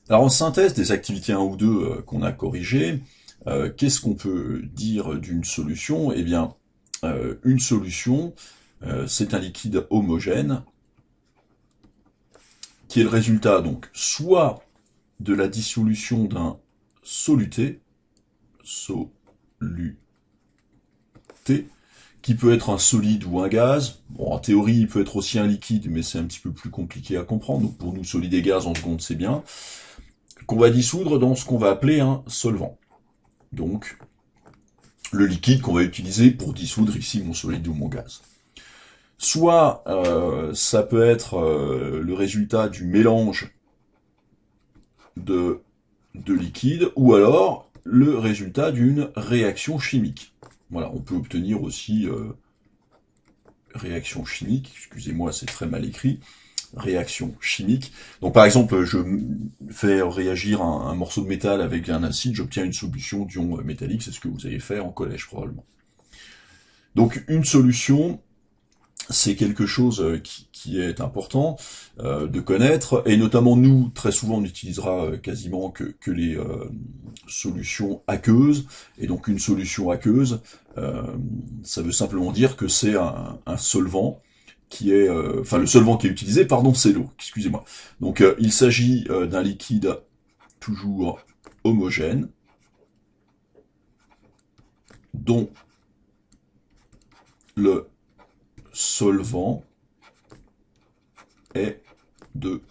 Alors en synthèse des activités 1 ou 2 qu'on a corrigées, qu'est-ce qu'on peut dire d'une solution? Eh bien, une solution, c'est un liquide homogène qui est le résultat donc soit de la dissolution d'un soluté, soluté, qui peut être un solide ou un gaz. Bon, en théorie, il peut être aussi un liquide, mais c'est un petit peu plus compliqué à comprendre. Donc pour nous, solide et gaz, en seconde, c'est bien. Qu'on va dissoudre dans ce qu'on va appeler un solvant. Donc, le liquide qu'on va utiliser pour dissoudre ici mon solide ou mon gaz. Soit ça peut être le résultat du mélange de liquides, ou alors le résultat d'une réaction chimique. Voilà, on peut obtenir aussi réaction chimique, excusez-moi, c'est très mal écrit, réaction chimique. Donc par exemple, je fais réagir un morceau de métal avec un acide, j'obtiens une solution d'ion métallique, c'est ce que vous avez fait en collège probablement. Donc une solution, c'est quelque chose qui est important de connaître, et notamment nous, très souvent, on utilisera quasiment que les solutions aqueuses, et donc une solution aqueuse, ça veut simplement dire que c'est un solvant qui est, enfin le solvant qui est utilisé, pardon, c'est l'eau, excusez-moi. Donc il s'agit d'un liquide toujours homogène, dont le solvant est de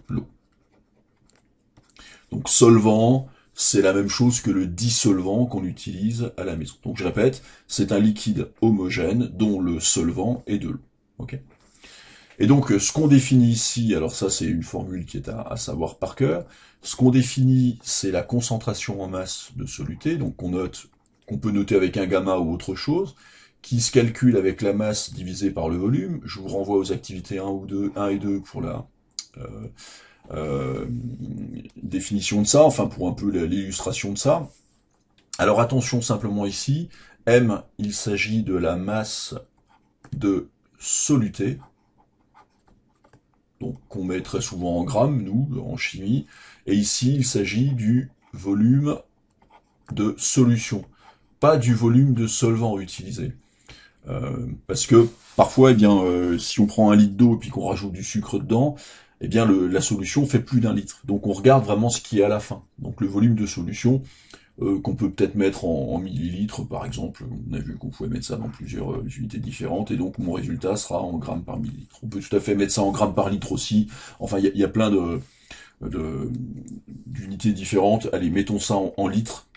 l'eau. Donc solvant, c'est la même chose que le dissolvant qu'on utilise à la maison. Donc je répète, c'est un liquide homogène dont le solvant est de l'eau. Okay, et donc ce qu'on définit ici, alors ça c'est une formule qui est à savoir par cœur, ce qu'on définit c'est la concentration en masse de soluté, donc qu'on peut noter avec un gamma ou autre chose, qui se calcule avec la masse divisée par le volume. Je vous renvoie aux activités 1 et 2 pour la euh, définition de ça, enfin pour un peu l'illustration de ça. Alors attention simplement ici, M, il s'agit de la masse de soluté, donc qu'on met très souvent en grammes, nous, en chimie, et ici il s'agit du volume de solution, pas du volume de solvant utilisé. Parce que parfois, eh bien, si on prend 1 litre d'eau et puis qu'on rajoute du sucre dedans, eh bien la solution fait plus d'1 litre. Donc on regarde vraiment ce qui est à la fin. Donc le volume de solution qu'on peut peut-être mettre en millilitres, par exemple. On a vu qu'on pouvait mettre ça dans plusieurs unités différentes, et donc mon résultat sera en grammes par millilitre. On peut tout à fait mettre ça en grammes par litre aussi. Enfin, il y a plein d'unités différentes. Allez, mettons ça en litres.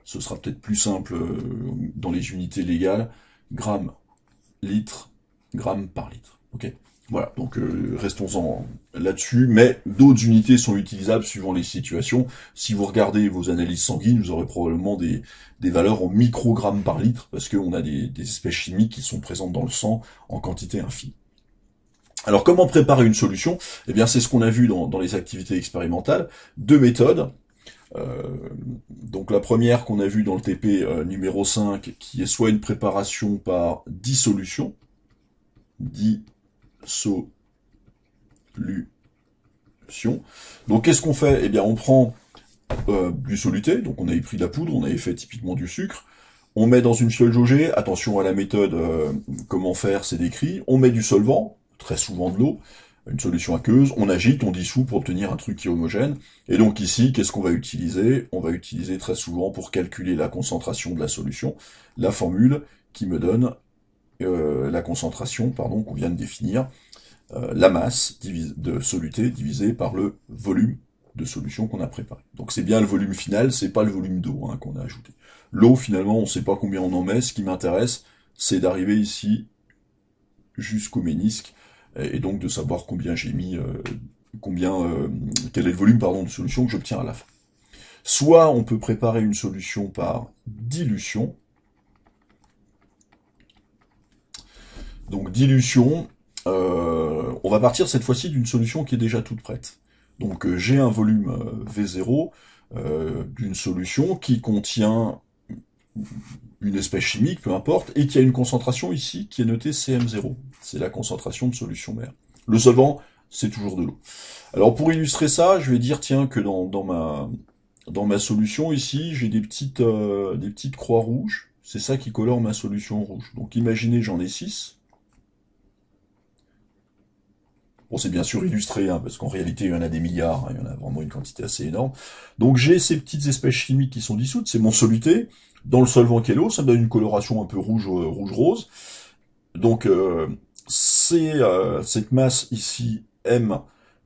Ce sera peut-être plus simple dans les unités légales. Grammes litres, grammes par litre. Ok. Voilà, donc restons-en là-dessus, mais d'autres unités sont utilisables suivant les situations. Si vous regardez vos analyses sanguines, vous aurez probablement des valeurs en microgrammes par litre, parce qu'on a des espèces chimiques qui sont présentes dans le sang en quantité infime. Alors comment préparer une solution? Eh bien c'est ce qu'on a vu dans les activités expérimentales, deux méthodes. Euh, donc la première qu'on a vue dans le TP numéro 5, qui est soit une préparation par dissolution, dissolution. Donc qu'est-ce qu'on fait? Eh bien on prend du soluté, donc on avait pris de la poudre, on avait fait typiquement du sucre, on met dans une fiole jaugée, attention à la méthode, comment faire, c'est décrit, on met du solvant, très souvent de l'eau, une solution aqueuse, on agite, on dissout pour obtenir un truc qui est homogène, et donc ici, qu'est-ce qu'on va utiliser? On va utiliser très souvent pour calculer la concentration de la solution, la formule qui me donne la concentration, pardon, qu'on vient de définir, la masse de soluté divisée par le volume de solution qu'on a préparé. Donc c'est bien le volume final, c'est pas le volume d'eau qu'on a ajouté. L'eau, finalement, on ne sait pas combien on en met. Ce qui m'intéresse, c'est d'arriver ici jusqu'au ménisque, et donc de savoir combien j'ai mis, quel est le volume, pardon, de solution que j'obtiens à la fin. Soit on peut préparer une solution par dilution. Donc dilution, on va partir cette fois-ci d'une solution qui est déjà toute prête. Donc j'ai un volume V0 d'une solution qui contient une espèce chimique, peu importe, et qui a une concentration ici qui est notée CM0. C'est la concentration de solution mère. Le solvant, c'est toujours de l'eau. Alors pour illustrer ça, je vais dire tiens que dans ma solution ici, j'ai des petites croix rouges. C'est ça qui colore ma solution rouge. Donc imaginez j'en ai 6. Bon, c'est bien sûr illustré, hein, parce qu'en réalité, il y en a des milliards, hein, il y en a vraiment une quantité assez énorme. Donc j'ai ces petites espèces chimiques qui sont dissoutes, c'est mon soluté. Dans le solvant qui est l'eau, ça me donne une coloration un peu rouge-rose. Donc c'est cette masse ici, M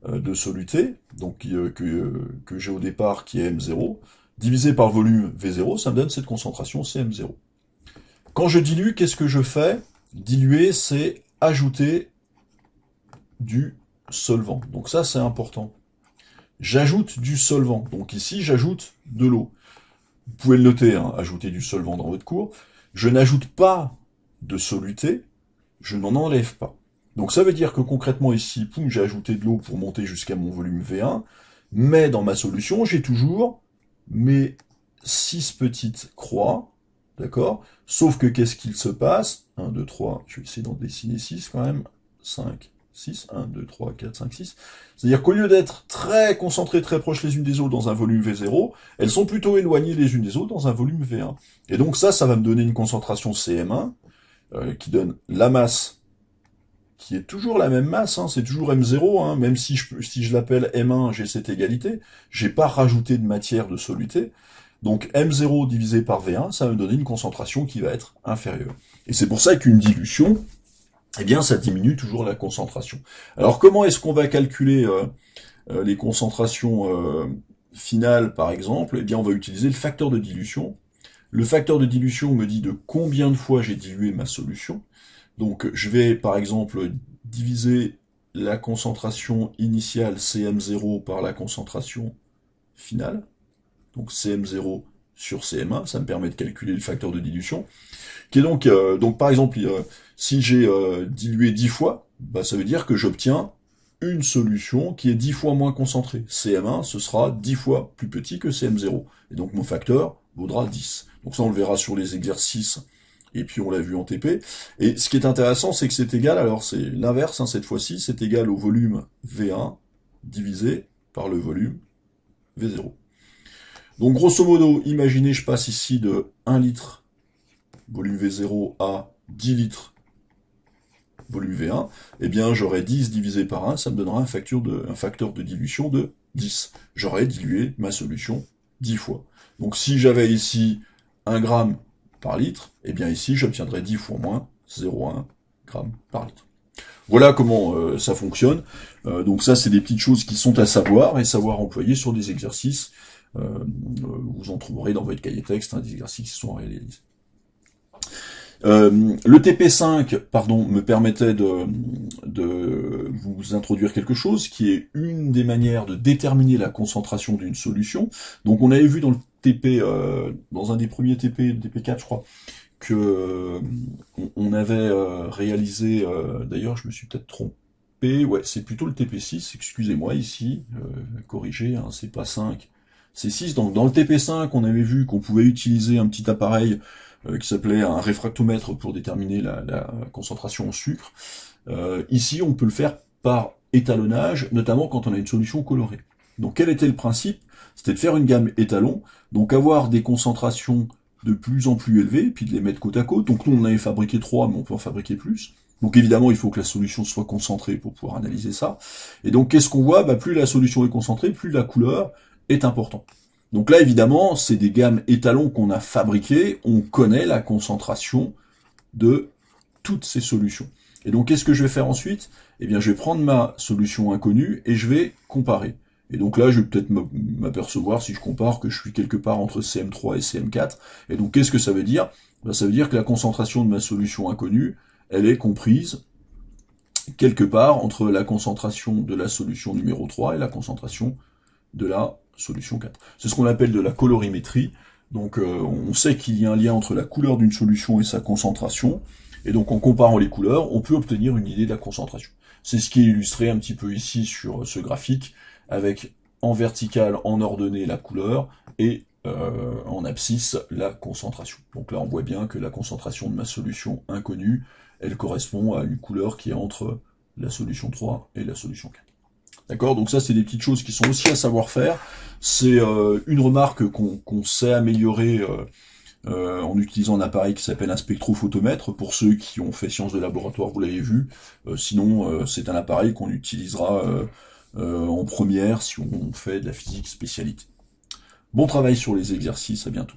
de soluté, donc que j'ai au départ, qui est M0, divisé par le volume V0, ça me donne cette concentration, c'est M0. Quand je dilue, qu'est-ce que je fais? Diluer, c'est ajouter du solvant. Donc ça, c'est important. J'ajoute du solvant. Donc ici, j'ajoute de l'eau. Vous pouvez le noter, hein, ajouter du solvant dans votre cours. Je n'ajoute pas de soluté, je n'en enlève pas. Donc ça veut dire que concrètement ici, poum, j'ai ajouté de l'eau pour monter jusqu'à mon volume V1, mais dans ma solution, j'ai toujours mes 6 petites croix, d'accord? Sauf que qu'est-ce qu'il se passe? 1, 2, 3, je vais essayer d'en dessiner 6 quand même, 5, 6, 1, 2, 3, 4, 5, 6. C'est-à-dire qu'au lieu d'être très concentrées, très proches les unes des autres dans un volume V0, elles sont plutôt éloignées les unes des autres dans un volume V1. Et donc ça va me donner une concentration CM1, qui donne la masse, qui est toujours la même masse, hein, c'est toujours M0, hein, même si je l'appelle M1, j'ai cette égalité, j'ai pas rajouté de matière de soluté, donc M0 divisé par V1, ça va me donner une concentration qui va être inférieure. Et c'est pour ça qu'une dilution, eh bien, ça diminue toujours la concentration. Alors, comment est-ce qu'on va calculer les concentrations finales, par exemple? Eh bien, on va utiliser le facteur de dilution. Le facteur de dilution me dit de combien de fois j'ai dilué ma solution. Donc, je vais, par exemple, diviser la concentration initiale CM0 par la concentration finale. Donc, CM0 sur CM1, ça me permet de calculer le facteur de dilution. Qui est donc par exemple, si j'ai dilué 10 fois, bah, ça veut dire que j'obtiens une solution qui est 10 fois moins concentrée. CM1, ce sera 10 fois plus petit que CM0. Et donc mon facteur vaudra 10. Donc ça, on le verra sur les exercices, et puis on l'a vu en TP. Et ce qui est intéressant, c'est que c'est égal, alors c'est l'inverse, hein, cette fois-ci, c'est égal au volume V1 divisé par le volume V0. Donc grosso modo, imaginez, je passe ici de 1 litre volume V0 à 10 litres volume V1, eh bien j'aurai 10 divisé par 1, ça me donnera un facteur de dilution de 10. J'aurai dilué ma solution 10 fois. Donc si j'avais ici 1 gramme par litre, eh bien ici j'obtiendrai 10 fois moins 0,1 gramme par litre. Voilà comment ça fonctionne. Donc ça, c'est des petites choses qui sont à savoir et savoir employer sur des exercices. Vous en trouverez dans votre cahier texte, hein, des exercices qui sont réalisés. Le TP5, pardon, me permettait de vous introduire quelque chose qui est une des manières de déterminer la concentration d'une solution. Donc on avait vu dans le TP, dans un des premiers TP, le TP4 je crois, que on avait réalisé, d'ailleurs je me suis peut-être trompé, ouais c'est plutôt le TP6, excusez-moi ici, corrigé, hein, c'est pas 5, c'est 6, donc dans le TP5 on avait vu qu'on pouvait utiliser un petit appareil qui s'appelait un réfractomètre pour déterminer la concentration en sucre. Ici, on peut le faire par étalonnage, notamment quand on a une solution colorée. Donc quel était le principe? C'était de faire une gamme étalon, donc avoir des concentrations de plus en plus élevées, puis de les mettre côte à côte. Donc nous, on avait fabriqué 3, mais on peut en fabriquer plus. Donc évidemment, il faut que la solution soit concentrée pour pouvoir analyser ça. Et donc qu'est-ce qu'on voit? Plus la solution est concentrée, plus la couleur est importante. Donc là, évidemment, c'est des gammes étalons qu'on a fabriquées, on connaît la concentration de toutes ces solutions. Et donc, qu'est-ce que je vais faire ensuite? Eh bien, je vais prendre ma solution inconnue et je vais comparer. Et donc là, je vais peut-être m'apercevoir, si je compare, que je suis quelque part entre CM3 et CM4. Et donc, qu'est-ce que ça veut dire? Ça veut dire que la concentration de ma solution inconnue, elle est comprise quelque part entre la concentration de la solution numéro 3 et la concentration de la solution 4. C'est ce qu'on appelle de la colorimétrie. Donc on sait qu'il y a un lien entre la couleur d'une solution et sa concentration, et donc en comparant les couleurs, on peut obtenir une idée de la concentration. C'est ce qui est illustré un petit peu ici sur ce graphique, avec en vertical, en ordonnée, la couleur, et en abscisse, la concentration. Donc là, on voit bien que la concentration de ma solution inconnue, elle correspond à une couleur qui est entre la solution 3 et la solution 4. D'accord? Donc ça, c'est des petites choses qui sont aussi à savoir faire. C'est une remarque qu'on sait améliorer en utilisant un appareil qui s'appelle un spectrophotomètre. Pour ceux qui ont fait sciences de laboratoire, vous l'avez vu. Sinon, c'est un appareil qu'on utilisera en première si on fait de la physique spécialité. Bon travail sur les exercices, à bientôt.